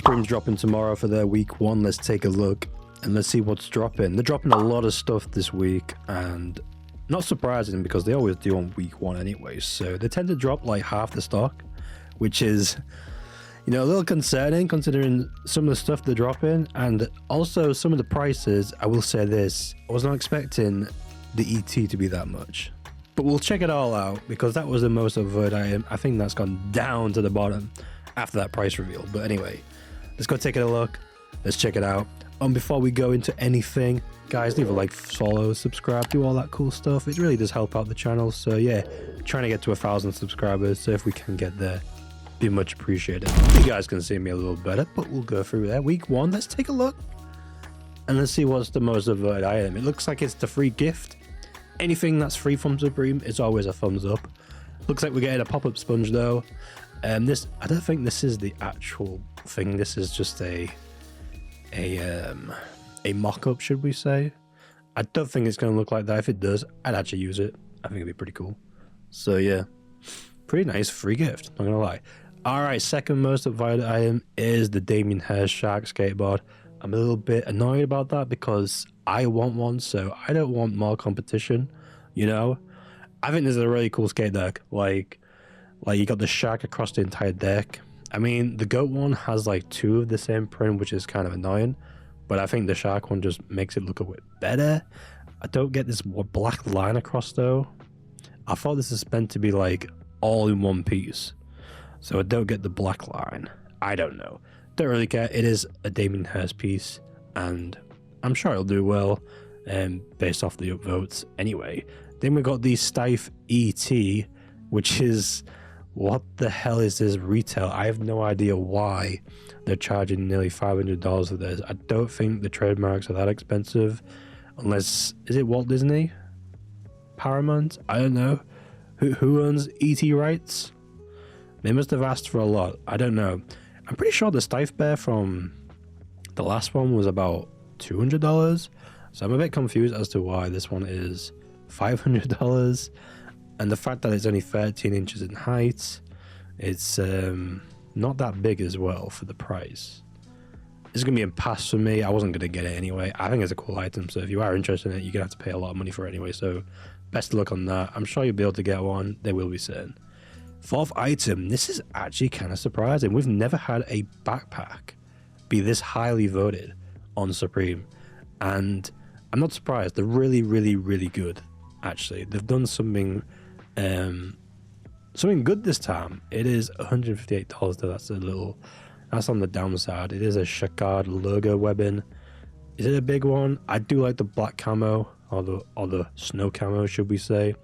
Supreme's dropping tomorrow for their week 1. Let's take a look and let's see what's dropping. They're dropping a lot of stuff this week, and not surprising because they always do on week 1 anyway. So they tend to drop like half the stock, which is, you know, a little concerning considering some of the stuff they're dropping, and also some of the prices. I will say this, I was not expecting the ET to be that much, but we'll check it all out because that was the most avoided item. I think that's gone down to the bottom after that price reveal. But anyway, let's go take a look. Let's check it out. Before we go into anything, guys, leave a like, follow, subscribe, do all that cool stuff. It really does help out the channel. So yeah, trying to get to 1,000 subscribers. So if we can get there, be much appreciated. You guys can see me a little better, but we'll go through there. Week 1, let's take a look and let's see what's the most avoided item. It looks like it's the free gift. Anything that's free from Supreme is always a thumbs up. Looks like we're getting a pop-up sponge though. This, I don't think this is the actual thing. This is just a mock-up, should we say. I don't think it's going to look like that. If it does, I'd actually use it. I think it'd be pretty cool. So yeah, pretty nice free gift, not gonna lie. All right, second most avoided item is the Damien Hirst Shark skateboard. I'm a little bit annoyed about that because I want one, so I don't want more competition, you know. I think this is a really cool skate deck. Like you got the shark across the entire deck. I mean, the goat one has like 2 of the same print, which is kind of annoying, but I think the shark one just makes it look a bit better. I don't get this black line across though. I thought this is meant to be like all in one piece, so I don't get the black line. I don't know, don't really care. It is a Damien Hirst piece and I'm sure it'll do well based off the upvotes anyway. Then we got the Stife ET, which is, what the hell is this retail? I have no idea why they're charging nearly $500 for this. I don't think the trademarks are that expensive, unless, is it Walt Disney? Paramount? I don't know. Who owns ET rights? They must have asked for a lot. I don't know. I'm pretty sure the Stife Bear from the last one was about $200, so I'm a bit confused as to why this one is $500. And the fact that it's only 13 inches in height, it's not that big as well for the price. It's going to be a pass for me. I wasn't going to get it anyway. I think it's a cool item, so if you are interested in it, you're going to have to pay a lot of money for it anyway, so best of luck on that. I'm sure you'll be able to get one. They will be soon. Fourth item, this is actually kind of surprising. We've never had a backpack be this highly voted on Supreme, and I'm not surprised. They're really, really, really good, actually. They've done something good this time. It is $158 though. That's on the downside. It is a Chicard logo webbing. Is it a big one? I do like the black camo, or the snow camo, should we say.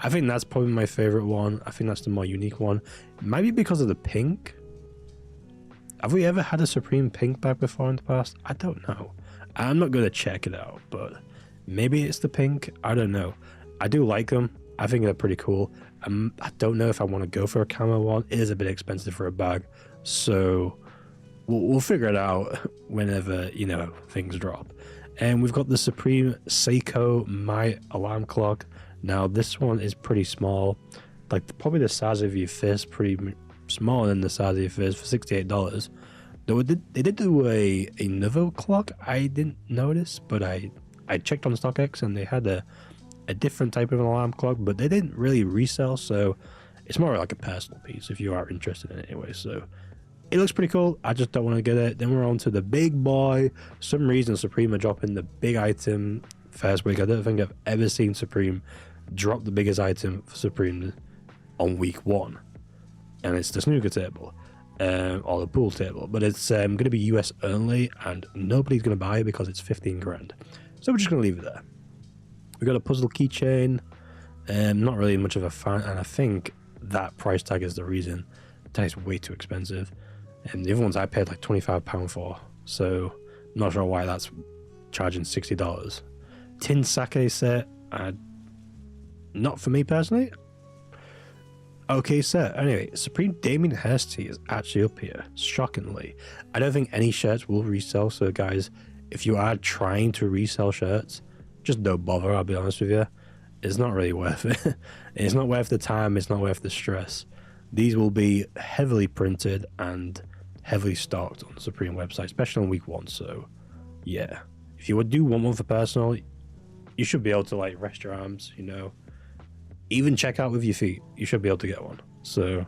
I think that's probably my favorite one. I think that's the more unique one. It might be because of the pink. Have we ever had a Supreme pink bag before in the past? I don't know. I'm not going to check it out, but maybe it's the pink. I don't know. I do like them. I think they're pretty cool. I don't know if I want to go for a camo one. It is a bit expensive for a bag, so we'll figure it out whenever, you know, things drop. And we've got the Supreme Seiko My Alarm Clock. Now this one is pretty small, like probably the size of your fist, pretty smaller than the size of your fist, for $68. Though they did do another clock I didn't notice, but I checked on StockX and they had a different type of an alarm clock, but they didn't really resell, so it's more like a personal piece if you are interested in it anyway. So it looks pretty cool. I just don't want to get it. Then we're on to the big boy. For some reason Supreme are dropping the big item first week. I don't think I've ever seen Supreme drop the biggest item for Supreme on week 1, and it's the snooker table, or the pool table, but it's going to be US only, and nobody's going to buy it because it's 15 grand. So we're just going to leave it there. We got a puzzle keychain. Not really much of a fan, and I think that price tag is the reason. That is way too expensive. And the other ones I paid like £25 for, so not sure why that's charging $60. Tin sake set, not for me personally. Okay set. Anyway, Supreme Damien Hirst tee is actually up here, shockingly. I don't think any shirts will resell, so guys, if you are trying to resell shirts, just don't bother, I'll be honest with you. It's not really worth it. It's not worth the time, it's not worth the stress. These will be heavily printed and heavily stocked on the Supreme website, especially on week 1. So yeah, if you do want one for personal, you should be able to like rest your arms, you know, even check out with your feet. You should be able to get one. So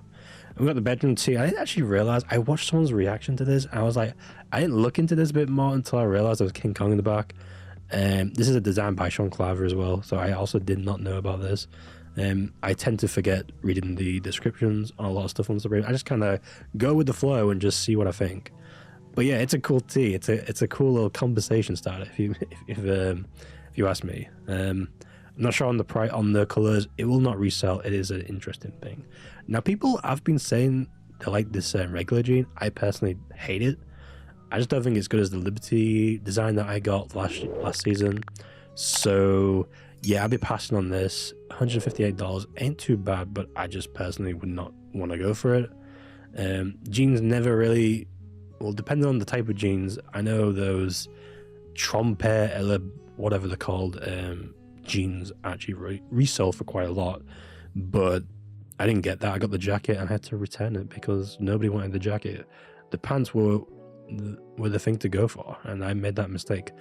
we got the bedroom tee. I didn't actually realize, I watched someone's reaction to this. I was like, I didn't look into this a bit more until I realized there was King Kong in the back. This is a design by Sean Claver as well, so I also did not know about this. I tend to forget reading the descriptions on a lot of stuff on Supreme. I just kind of go with the flow and just see what I think. But yeah, it's a cool tee. It's a cool little conversation starter if you ask me. I'm not sure on the price, on the colors. It will not resell. It is an interesting thing. Now, people have been saying they like this regular jean. I personally hate it. I just don't think it's good as the Liberty design that I got last season. So yeah, I'll be passing on this. $158 ain't too bad, but I just personally would not want to go for it. Jeans never really, well, depending on the type of jeans, I know those Trompet, whatever they're called, jeans actually resell for quite a lot, but I didn't get that. I got the jacket and I had to return it because nobody wanted the jacket. The pants were the thing to go for, and I made that mistake.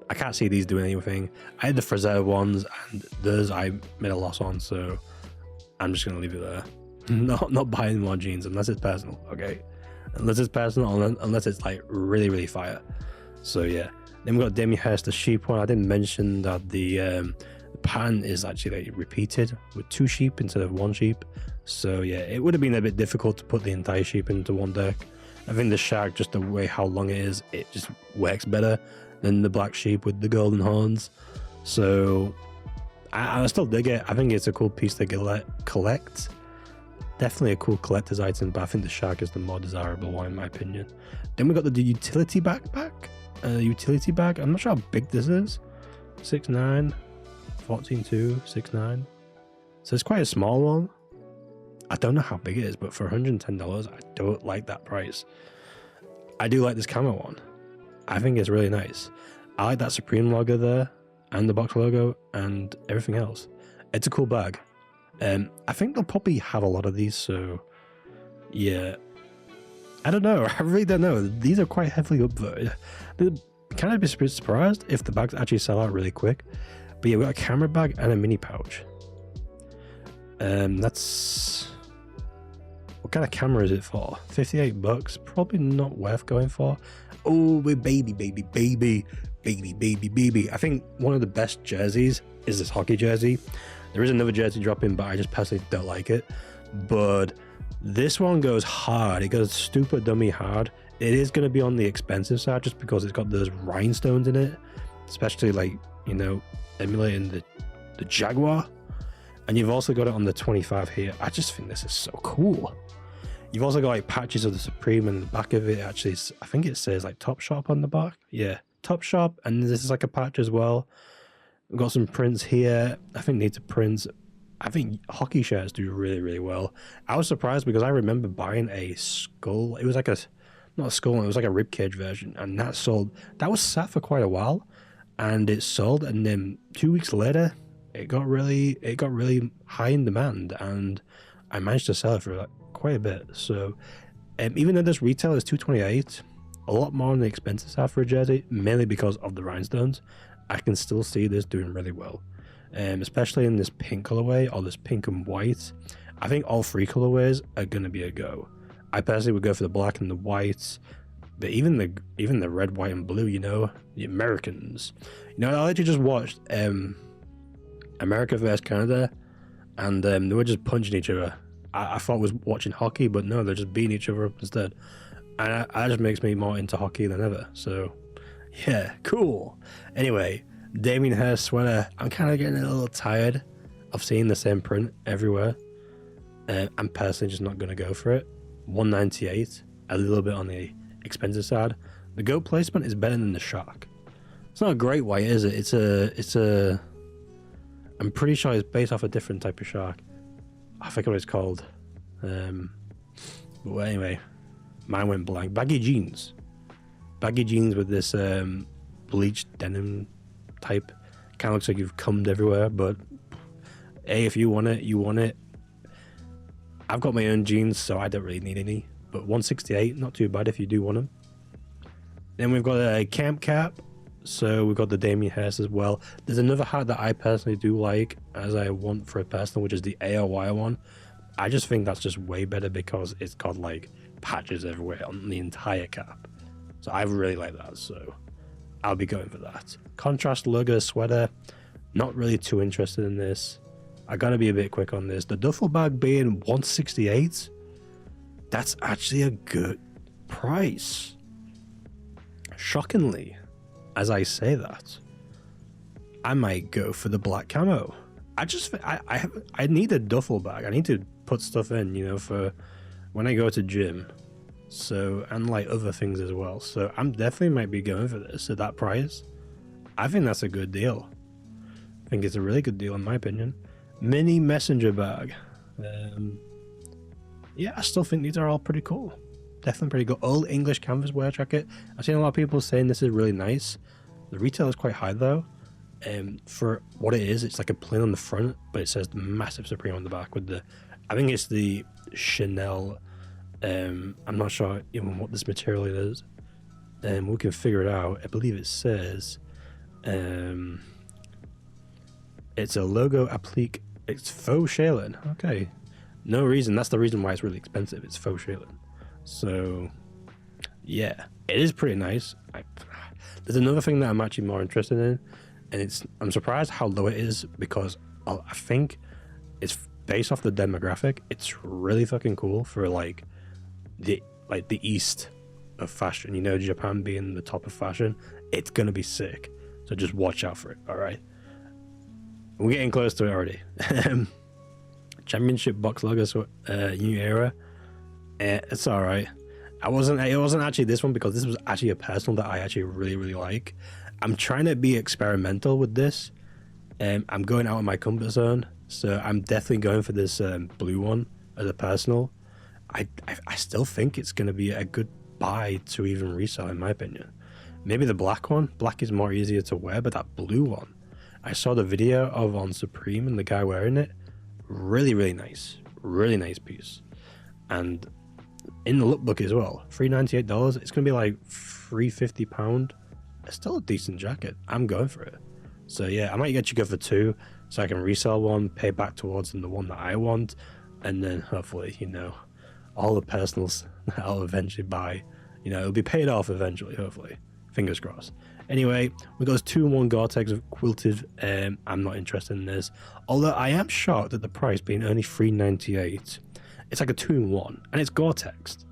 I can't see these doing anything. I had the Frazetta ones, and those I made a loss on, so I'm just gonna leave it there. Not buying more jeans unless it's personal, okay? Unless it's personal, unless it's like really fire. So yeah. Then we got Damien Hirst, the sheep one. I didn't mention that the pattern is actually like repeated with 2 sheep instead of 1 sheep. So yeah, it would have been a bit difficult to put the entire sheep into one deck. I think the shark, just the way how long it is, it just works better than the black sheep with the golden horns. So I still dig it. I think it's a cool piece to collect. Definitely a cool collector's item, but I think the shark is the more desirable one in my opinion. Then we got the utility backpack. Utility bag. I'm not sure how big this is. 6'9", 14.2, 6'9". So it's quite a small one. I don't know how big it is, but for $110, I don't like that price. I do like this camo one. I think it's really nice. I like that Supreme logo there, and the box logo, and everything else. It's a cool bag. I think they'll probably have a lot of these, so yeah. I don't know. I really don't know. These are quite heavily upvoted. Kind of be surprised if the bags actually sell out really quick. But yeah, we got a camera bag and a mini pouch. That's... What kind of camera is it for? $58. Probably not worth going for. Oh, baby. I think one of the best jerseys is this hockey jersey. There is another jersey dropping, but I just personally don't like it. But this one goes hard. It goes stupid dummy hard. It is going to be on the expensive side just because it's got those rhinestones in it, especially like, you know, emulating the Jaguar. And you've also got it on the 25 here. I just think this is so cool. You've also got like patches of the Supreme, and the back of it actually, I think it says like Top Shop on the back. Yeah, Top Shop, and this is like a patch as well. We've got some prints here. I think need to print. I think hockey shirts do really well. I was surprised because I remember buying a skull. It was like not a skull, it was like a ribcage version, and that sold. That was sat for quite a while, and it sold, and then 2 weeks later, it got really high in demand, and I managed to sell it for like quite a bit. So even though this retail is $228, a lot more on the expensive side for a jersey, mainly because of the rhinestones, I can still see this doing really well. Especially in this pink colorway, or this pink and white. I think all 3 colorways are going to be a go. I personally would go for the black and the white, but even the red, white, and blue, you know, the Americans. You know, I actually just watched America vs Canada, and they were just punching each other. I thought I was watching hockey, but no, they're just beating each other up instead. And that just makes me more into hockey than ever. So yeah, cool. Anyway, Damien Hirst sweater. I'm kind of getting a little tired of seeing the same print everywhere. I'm personally just not going to go for it. $198, a little bit on the expensive side. The goat placement is better than the shark. It's not a great white, is it? It's a I'm pretty sure it's based off a different type of shark. I forget what it's called. But anyway, mine went blank. Baggy jeans with this bleached denim type. Kind of looks like you've cummed everywhere, but hey, if you want it, you want it. I've got my own jeans, so I don't really need any. but 168, not too bad if you do want them. Then we've got a camp cap. So we've got the Damien Hirst as well. There's another hat that I personally do like, as I want for a personal, which is the AOY one. I just think that's just way better because it's got like patches everywhere on the entire cap. So I really like that, so I'll be going for that. Contrast logo sweater, not really too interested in this. I gotta be a bit quick on this. The duffel bag being 168, that's actually a good price. Shockingly, as I say that, I might go for the black camo. I need a duffel bag. I need to put stuff in, you know, for when I go to gym. So, and like other things as well. So I'm definitely might be going for this at that price. I think that's a good deal. I think it's a really good deal in my opinion. Mini messenger bag. Yeah, I still think these are all pretty cool. Definitely pretty good. Old English canvas wear jacket. I've seen a lot of people saying this is really nice. The retail is quite high though. For what it is, it's like a plain on the front, but it says massive Supreme on the back with the, I think it's the Chanel. I'm not sure even what this material is. We can figure it out. I believe it says it's a logo applique. It's faux shaolin. Okay, no reason. That's the reason why it's really expensive. It's faux shaolin. So yeah, it is pretty nice. There's another thing that I'm actually more interested in, and I'm surprised how low it is because I think it's based off the demographic. It's really fucking cool for like the east of fashion, you know, Japan being the top of fashion. It's gonna be sick, so just watch out for it. All right, we're getting close to it already. Championship box logo, so new era. It's all right. It wasn't actually this one because this was actually a personal that I actually really like. I'm trying to be experimental with this. I'm going out of my comfort zone, so I'm definitely going for this blue one as a personal. I still think it's going to be a good buy to even resell in my opinion. Maybe the black one. Black is more easier to wear, but that blue one, I saw the video of on Supreme and the guy wearing it. Really nice piece. And in the lookbook as well, $398. It's gonna be like £350. It's still a decent jacket. I'm going for it. So yeah, I might get you go for two, so I can resell one, pay back towards the one that I want, and then hopefully, you know, all the personals that I'll eventually buy, you know, it'll be paid off eventually. Hopefully, fingers crossed. Anyway, we got this 2-in-1 Gore-Tex quilted. I'm not interested in this, although I am shocked at the price being only $398. It's like a 2-in-1, and it's Gore-Tex.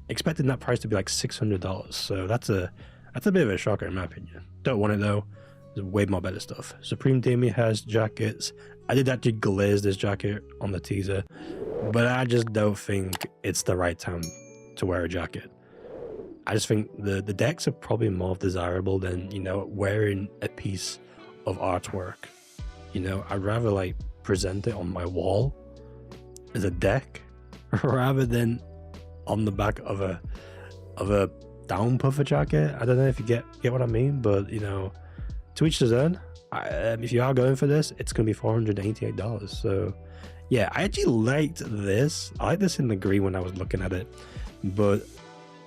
Expecting that price to be like $600, so that's a bit of a shocker in my opinion. Don't want it though. There's way more better stuff. Supreme Damien has jackets. I did actually glaze this jacket on the teaser, but I just don't think it's the right time to wear a jacket. I just think the decks are probably more desirable than, you know, wearing a piece of artwork. You know, I'd rather like present it on my wall as a deck rather than on the back of a down puffer jacket. I don't know if you get what I mean, but you know, to each his own. If you are going for this, it's gonna be $488. So yeah, I actually liked this. I liked this in the green when I was looking at it, but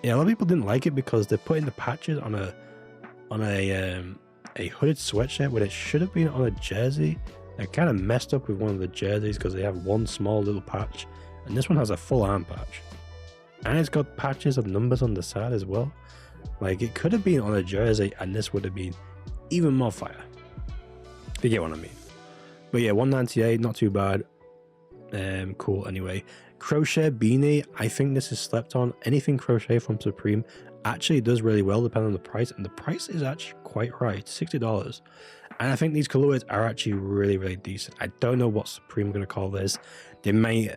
yeah, a lot of people didn't like it because they're putting the patches on a hooded sweatshirt when it should have been on a jersey. They kind of messed up with one of the jerseys because they have one small little patch, and this one has a full arm patch, and it's got patches of numbers on the side as well. Like, it could have been on a jersey and this would have been even more fire, if you get what I mean. But yeah, $198, not too bad. Cool. Anyway, crochet beanie, I think this is slept on. Anything crochet from Supreme actually does really well depending on the price, and the price is actually quite right, $60. And I think these colorways are actually really decent. I don't know what Supreme are going to call this. They may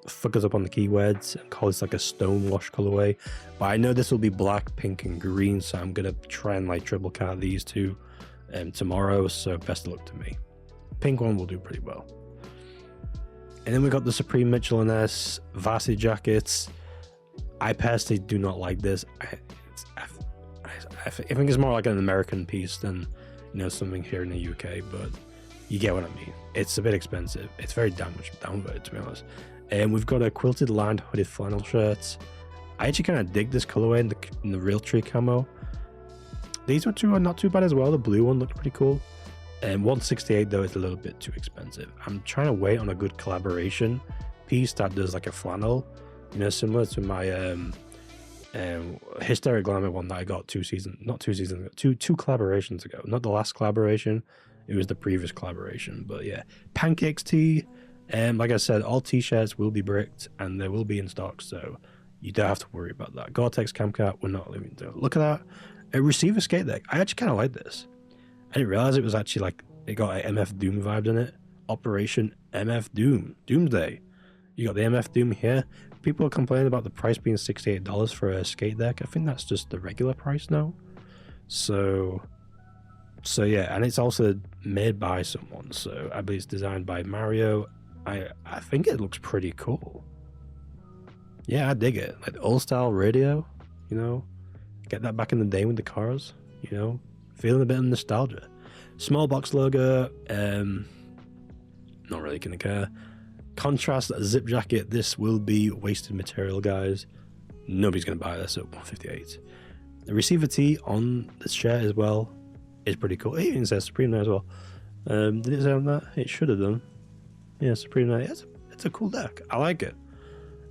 fuck us up on the keywords and call this like a stonewash colorway, but I know this will be black, pink and green, so I'm going to try and like triple count these two tomorrow, so best of luck to me. Pink one will do pretty well. And then we got the Supreme Mitchell & S varsity jackets. I personally do not like this. I think it's more like an American piece than, you know, something here in the UK, but you get what I mean. It's a bit expensive. It's very downvoted, to be honest. And we've got a quilted lined hooded flannel shirt. I actually kind of dig this colorway in the real tree camo. These two are not too bad as well. The blue one looked pretty cool. And 168 though is a little bit too expensive. I'm trying to wait on a good collaboration piece that does like a flannel, you know, similar to my Hysteric Glamour one that I got two collaborations ago. Not the last collaboration, it was the previous collaboration. But yeah, Pancakes tee. Like I said, all t-shirts will be bricked and they will be in stock, so you don't have to worry about that. Gore-Tex cam cap, we're not leaving to. Look at that. A receiver skate deck. I actually kind of like this. I didn't realize it was actually like, it got an MF Doom vibe in it. Operation MF Doom. Doomsday. You got the MF Doom here. People are complaining about the price being $68 for a skate deck. I think that's just the regular price now. So yeah, and it's also made by someone. So I believe it's designed by Mario. I think it looks pretty cool. Yeah, I dig it. Like the old style radio, you know, get that back in the day with the cars, you know, feeling a bit of nostalgia. Small box logo, not really gonna care. Contrast zip jacket. This will be wasted material, guys. Nobody's gonna buy this at 158. The receiver tee on this shirt as well is pretty cool. It even says Supreme there as well. Did it say on that? It should have done. Yeah, Supreme there. It's a cool deck. I like it.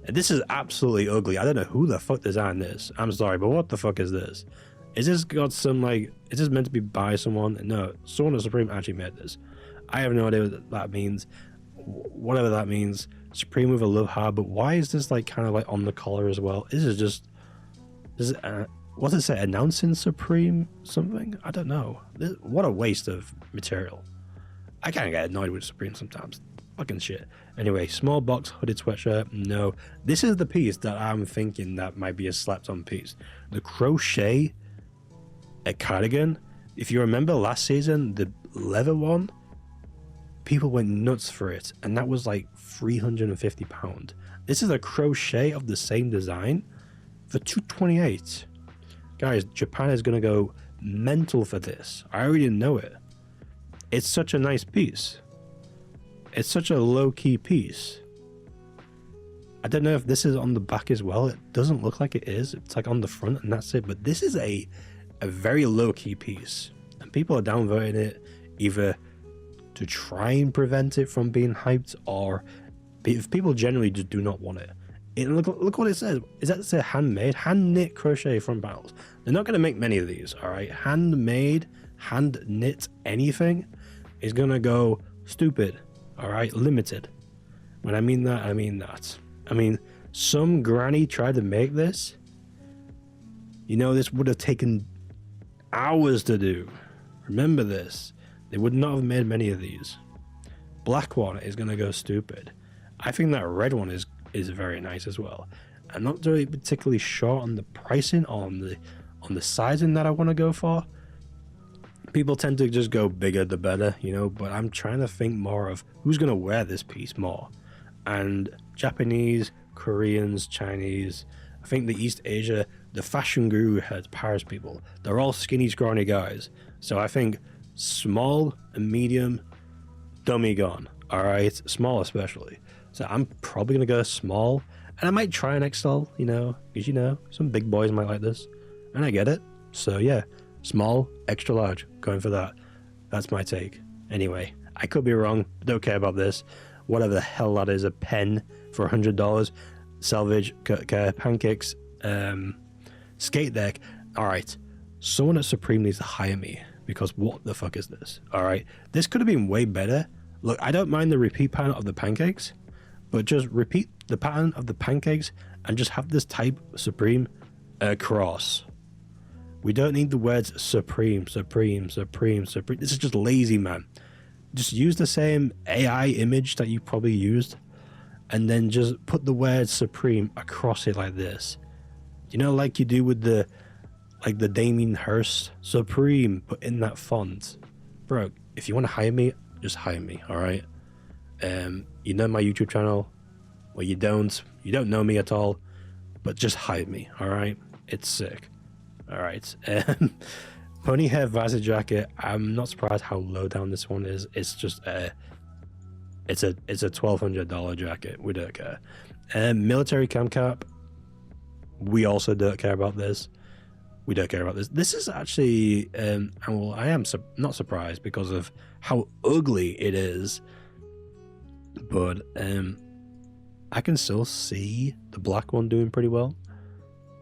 This is absolutely ugly. I don't know who the fuck designed this. I'm sorry, but what the fuck is this? Is this got some like? Is this meant to be by someone? No, someone at Supreme actually made this. I have no idea what that means. Whatever that means. Supreme with a love heart, but why is this like kind of like on the collar as well? This is just. What does it say? Announcing Supreme something? I don't know. What a waste of material. I kind of get annoyed with Supreme sometimes. Fucking shit. Anyway, small box hooded sweatshirt. No, this is the piece that I'm thinking that might be a slapped on piece. The crochet a cardigan. If you remember last season, the leather one, people went nuts for it, and that was like £350. This is a crochet of the same design for $228. Guys, Japan is gonna go mental for this. I already know it. It's such a nice piece. It's such a low-key piece. I don't know if this is on the back as well. It doesn't look like it is. It's like on the front and that's it. But this is a very low-key piece. And people are downvoting it either to try and prevent it from being hyped, or if people generally just do not want it. Look what it says. Is that say handmade? Hand knit crochet front panels. They're not going to make many of these, all right? Handmade, hand knit anything is going to go stupid. All right, limited. When I mean that, I mean that. I mean, some granny tried to make this. You know, this would have taken hours to do. Remember this. They would not have made many of these. Black one is going to go stupid. I think that red one is very nice as well. I'm not really particularly sure on the pricing, on the sizing that I want to go for. People tend to just go bigger the better, you know, but I'm trying to think more of who's going to wear this piece more. And Japanese, Koreans, Chinese, I think the East Asia, the fashion guru heads, Paris people, they're all skinny, scrawny guys. So I think small and medium, dummy gone, all right? Small especially. So I'm probably going to go small, and I might try an XL, you know, because, you know, some big boys might like this, and I get it. So yeah. Small, extra large, going for that. That's my take. Anyway, I could be wrong. Don't care about this. Whatever the hell that is, a pen for $100. Salvage, pancakes, skate deck. All right, someone at Supreme needs to hire me, because what the fuck is this? All right, this could have been way better. Look, I don't mind the repeat pattern of the pancakes, but just repeat the pattern of the pancakes and just have this type Supreme across. We don't need the words Supreme, Supreme, Supreme, Supreme. This is just lazy, man. Just use the same AI image that you probably used, and then just put the word Supreme across it like this. You know, like you do with the Damien Hirst Supreme, but in that font. Bro, if you want to hire me, just hire me, all right? You know my YouTube channel. Well, you don't know me at all, but just hire me, all right? It's sick. All right. Pony hair visor jacket. I'm not surprised how low down this one is. It's just It's a $1,200 jacket. We don't care. Military cam cap. We also don't care about this. We don't care about this. This is actually, well, I am not surprised because of how ugly it is. But I can still see the black one doing pretty well.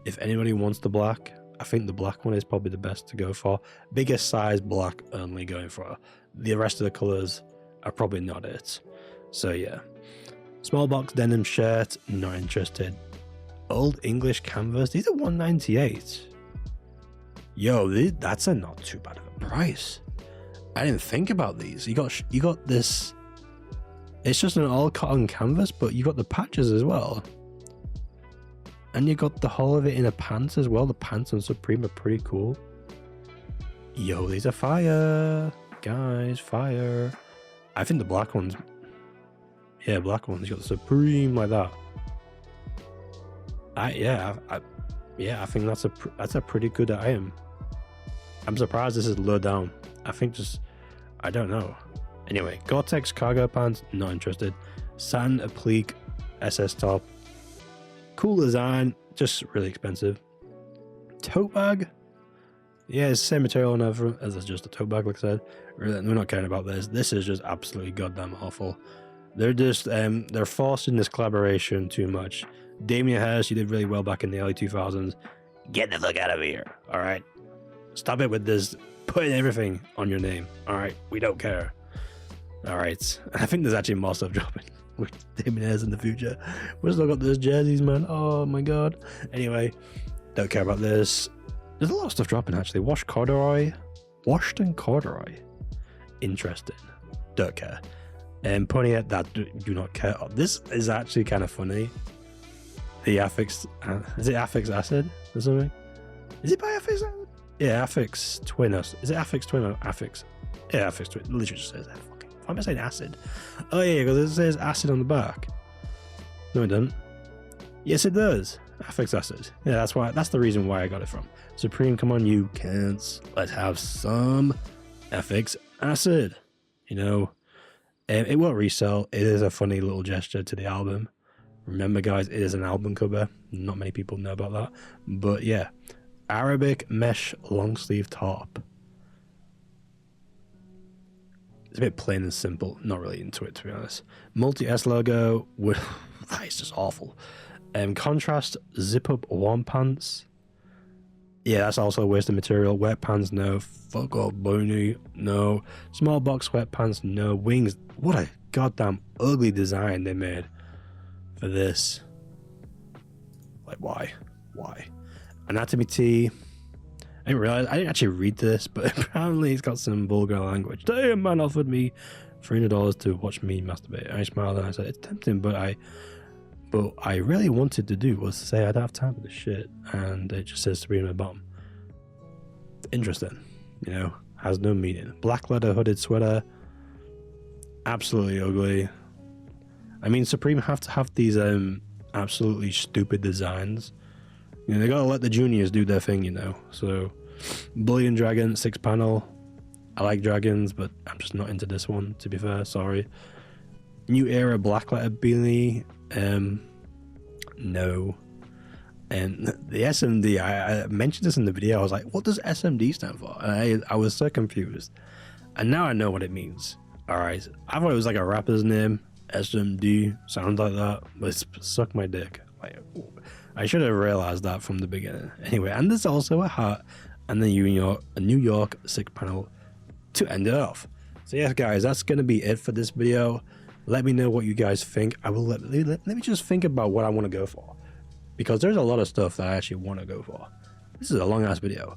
If anybody wants the black, I think the black one is probably the best to go for. Biggest size black only going for. The rest of the colors are probably not it. So yeah. Small box denim shirt, not interested. Old English canvas, these are $198. Yo, that's a not too bad of a price. I didn't think about these. You got this. It's just an all cotton canvas, but you got the patches as well. And you got the whole of it in a pants as well. The pants on Supreme are pretty cool. Yo, these are fire. Guys, fire. I think the black ones. Yeah, black ones. You got the Supreme like that. I think that's a pretty good item. I'm surprised this is low down. I think I don't know. Anyway, Gore-Tex cargo pants, not interested. Satin applique SS top. Cool design, just really expensive. Tote bag. Yeah, it's the same material and everything as just a tote bag, like I said. Really, we're not caring about this. This is just absolutely goddamn awful. They're just they're forcing this collaboration too much. Damien Hirst, you did really well back in the early 2000s. Get the fuck out of here, all right? Stop it with this putting everything on your name, all right? We don't care. All right, I think there's actually more stuff dropping with Damien Hirst in the future. We've still got those jerseys, man. Oh my god. Anyway, don't care about this. There's a lot of stuff dropping actually. Washington corduroy. Interesting. Don't care. And Pontiac, that do not care. Oh, this is actually kind of funny. The Affix, is it Affix Acid or something? Is it by Affix Acid? Yeah, Affix Twin. Is it Affix Twin or Affix? Yeah, Affix Twin. It literally just says that. Fucking. Why am I saying acid? Oh yeah, because it says acid on the back. No, it doesn't. Yes, it does. Affix Acid. Yeah, that's the reason why I got it from. Supreme, come on, you cunts. Let's have some Affix Acid. You know, it won't resell. It is a funny little gesture to the album. Remember, guys, it is an album cover. Not many people know about that. But yeah, Arabic mesh long sleeve top. It's a bit plain and simple. Not really into it, to be honest. Multi-S logo. That is just awful. Contrast zip up warm pants. Yeah, that's also a waste of material. Wet pants, no. Fuck off, Beanie, no. Small box wet pants, no. Wings. What a goddamn ugly design they made for this. Like, why? Anatomy tee. I didn't actually read this, but apparently it's got some vulgar language. Damn, man offered me $300 to watch me masturbate. I smiled and I said, it's tempting, but I really wanted to do was to say I don't have time for this shit, and it just says Supreme at the bottom. Interesting, you know, has no meaning. Black leather hooded sweater, absolutely ugly. I mean, Supreme have to have these absolutely stupid designs. You know, they gotta let the juniors do their thing, you know. So, Bullion Dragon 6-panel. I like dragons, but I'm just not into this one, to be fair. Sorry. New Era black letter beanie. No. And the SMD, I mentioned this in the video. I was like, what does SMD stand for? And I was so confused. And now I know what it means. Alright. I thought it was like a rapper's name. SMD. Sounds like that. But it's suck my dick. Like, I should have realized that from the beginning. Anyway, and there's also a hat and the New York 6-panel to end it off. So yes, guys, that's going to be it for this video. Let me know what you guys think. I will let me just think about what I want to go for, because there's a lot of stuff that I actually want to go for. This is a long ass video.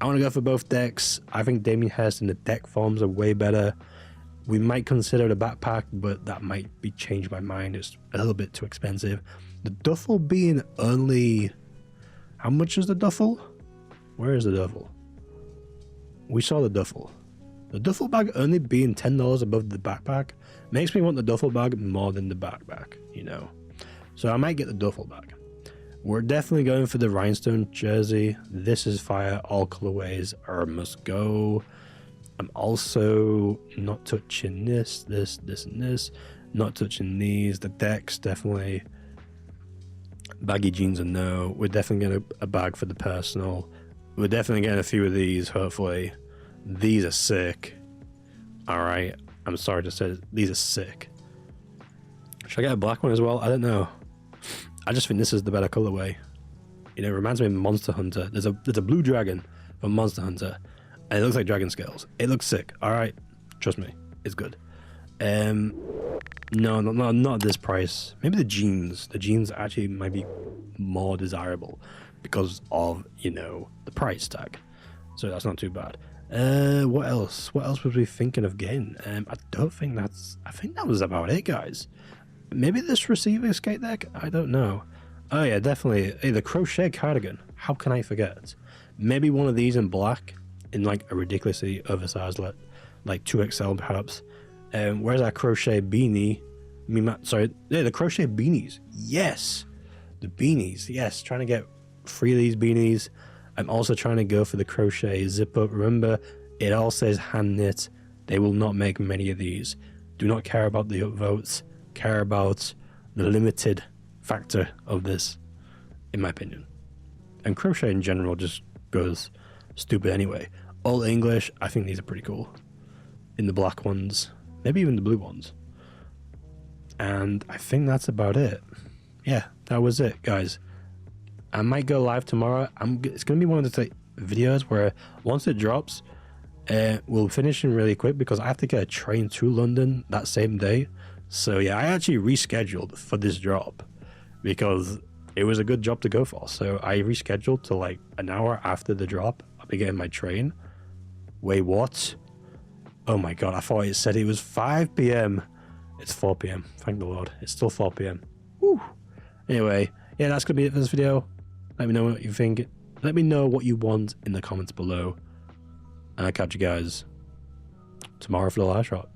I want to go for both decks. I think Damien Hirst and the deck forms are way better. We might consider the backpack, but that might be changed my mind. It's a little bit too expensive. The duffel being only, how much is the duffel? Where is the duffel? We saw the duffel. The duffel bag only being $10 above the backpack makes me want the duffel bag more than the backpack, you know. So I might get the duffel bag. We're definitely going for the rhinestone jersey. This is fire. All colorways are a must go. I'm also not touching this, and this. Not touching these. The decks, definitely. Baggy jeans, a no. We're definitely getting a bag for the personal. We're definitely getting a few of these, hopefully. These are sick. Alright. I'm sorry to say, these are sick. Should I get a black one as well? I don't know. I just think this is the better colorway. You know, it reminds me of Monster Hunter. There's a blue dragon from Monster Hunter, and it looks like dragon scales. It looks sick. Alright. Trust me. It's good. No, not at this price. Maybe the jeans. The jeans actually might be more desirable because of, you know, the price tag. So that's not too bad. What else? What else was we thinking of getting? I don't think that's... I think that was about it, guys. Maybe this receiver skate deck? I don't know. Oh yeah, definitely. Hey, the crochet cardigan. How can I forget? Maybe one of these in black, in like a ridiculously oversized, like 2XL perhaps. Where's our crochet beanie? Sorry, yeah, the crochet beanies. Yes, the beanies. Yes, trying to get 3 of these beanies. I'm also trying to go for the crochet zip up. Remember, it all says hand knit. They will not make many of these. Do not care about the upvotes. Care about the limited factor of this, in my opinion. And crochet in general just goes stupid anyway. All English. I think these are pretty cool. In the black ones, maybe even the blue ones. And I think that's about it. Yeah, that was it, guys. I might go live tomorrow. It's going to be one of the videos where once it drops, we'll finish in really quick because I have to get a train to London that same day. So yeah, I actually rescheduled for this drop because it was a good job to go for. So I rescheduled to like an hour after the drop. I'll be getting my train. Wait, what? Oh my god, I thought it said it was 5 p.m. It's 4 p.m. Thank the Lord. It's still 4 p.m. Woo. Anyway, yeah, that's going to be it for this video. Let me know what you think. Let me know what you want in the comments below. And I'll catch you guys tomorrow for the last shot.